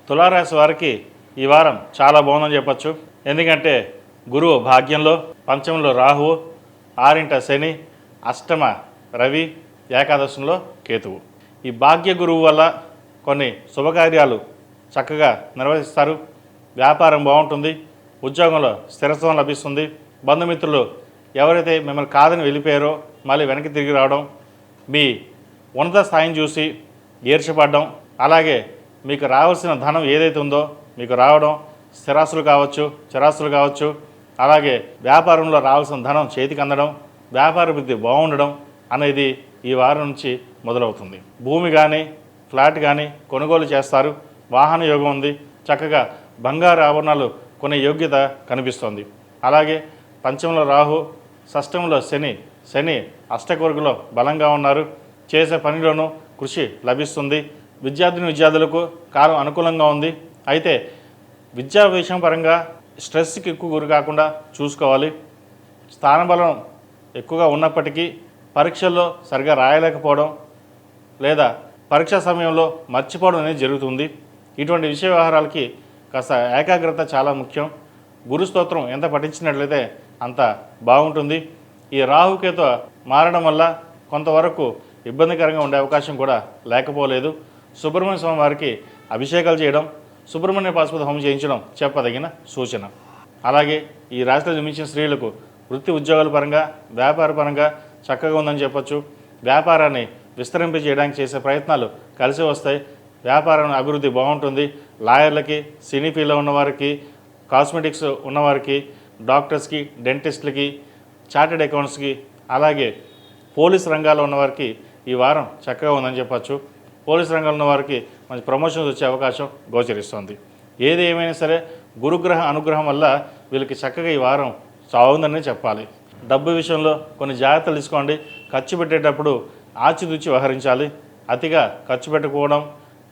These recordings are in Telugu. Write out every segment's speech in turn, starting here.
తులారాశి వారికి ఈ వారం చాలా బాగుందని చెప్పచ్చు. ఎందుకంటే గురువు భాగ్యంలో, పంచమంలో రాహువు, ఆరింట శని, అష్టమ రవి, ఏకాదశంలో కేతువు. ఈ భాగ్య గురువు వల్ల కొన్ని శుభకార్యాలు చక్కగా నిర్వహిస్తారు. వ్యాపారం బాగుంటుంది. ఉద్యోగంలో స్థిరత్వం లభిస్తుంది. బంధుమిత్రులు ఎవరైతే మిమ్మల్ని కాదని వెళ్ళిపోయారో మళ్ళీ వెనక్కి తిరిగి రావడం, మీ ఉన్నత స్థాయిని చూసి ఈర్ష్యపడడం, అలాగే మీకు రావాల్సిన ధనం ఏదైతే ఉందో మీకు రావడం, స్థిరాస్తులు కావచ్చు, చిరాస్తులు కావచ్చు, అలాగే వ్యాపారంలో రావాల్సిన ధనం చేతికి అందడం, వ్యాపార వృద్ధి బాగుండడం అనేది ఈ వారం నుంచి మొదలవుతుంది. భూమి కానీ ఫ్లాట్ కానీ కొనుగోలు చేస్తారు. వాహన యోగం ఉంది. చక్కగా బంగారు ఆభరణాలు కొనే యోగ్యత కనిపిస్తోంది. అలాగే పంచమంలో రాహు, షష్టంలో శని అష్టకవర్గంలో బలంగా ఉన్నారు. చేసే పనిలోనూ కృషి లభిస్తుంది. విద్యార్థులకు కాలం అనుకూలంగా ఉంది. అయితే విద్యా విషయం పరంగా స్ట్రెస్కి ఎక్కువ గురి కాకుండా చూసుకోవాలి. స్థానబలం ఎక్కువగా ఉన్నప్పటికీ పరీక్షల్లో సరిగా రాయలేకపోవడం లేదా పరీక్షా సమయంలో మర్చిపోవడం అనేది జరుగుతుంది. ఇటువంటి విషయ వ్యవహారాలకి కాస్త ఏకాగ్రత చాలా ముఖ్యం. గురు స్తోత్రం ఎంత పఠించినట్లయితే అంత బాగుంటుంది. ఈ రాహుకేతు మారడం వల్ల కొంతవరకు ఇబ్బందికరంగా ఉండే అవకాశం కూడా లేకపోలేదు. సుబ్రహ్మణ్య స్వామి వారికి అభిషేకాలు చేయడం, సుబ్రహ్మణ్య పాశుపత హోమం చేయించడం చెప్పదగిన సూచన. అలాగే ఈ రాశిలో జన్మించిన స్త్రీలకు వృత్తి ఉద్యోగాల పరంగా, వ్యాపార పరంగా చక్కగా ఉందని చెప్పొచ్చు. వ్యాపారాన్ని విస్తరింపజేయడానికి చేసే ప్రయత్నాలు కలిసి వస్తాయి. వ్యాపారం అభివృద్ధి బాగుంటుంది. లాయర్లకి, సినీ ఫీల్డ్లో ఉన్నవారికి, కాస్మెటిక్స్ ఉన్నవారికి, డాక్టర్స్కి, డెంటిస్టులకి, చార్టెడ్ అకౌంట్స్కి, అలాగే పోలీస్ రంగాల్లో ఉన్నవారికి ఈ వారం చక్కగా ఉందని చెప్పచ్చు. పోలీస్ రంగంలో ఉన్న వారికి మంచి ప్రమోషన్స్ వచ్చే అవకాశం గోచరిస్తుంది. ఏది ఏమైనా సరే గురుగ్రహ అనుగ్రహం వల్ల వీళ్ళకి చక్కగా ఈ వారం సాగుందని చెప్పాలి. డబ్బు విషయంలో కొన్ని జాగ్రత్తలు తీసుకోండి. ఖర్చు పెట్టేటప్పుడు ఆచితూచి వ్యవహరించాలి. అతిగా ఖర్చు పెట్టుకోవడం,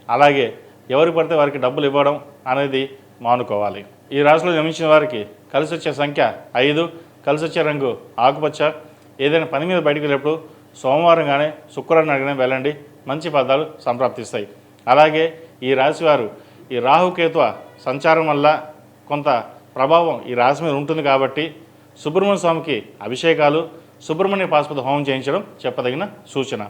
అలాగే ఎవరికి పడితే వారికి డబ్బులు ఇవ్వడం అనేది మానుకోవాలి. ఈ రాశిలో జన్మించిన వారికి కలిసి వచ్చే సంఖ్య 5, కలిసి వచ్చే రంగు ఆకుపచ్చ. ఏదైనా పని మీద బయటకు వెళ్ళేప్పుడు సోమవారం కానీ శుక్రవారం కానీ వెళ్ళండి. మంచి ఫలితాలు సంప్రాప్తిస్తాయి. అలాగే ఈ రాశి వారు ఈ రాహుకేతువ సంచారం వల్ల కొంత ప్రభావం ఈ రాశి మీద ఉంటుంది కాబట్టి సుబ్రహ్మణ్య స్వామికి అభిషేకాలు, సుబ్రహ్మణ్య పాశుపత హోమం చేయించడం చెప్పదగిన సూచన.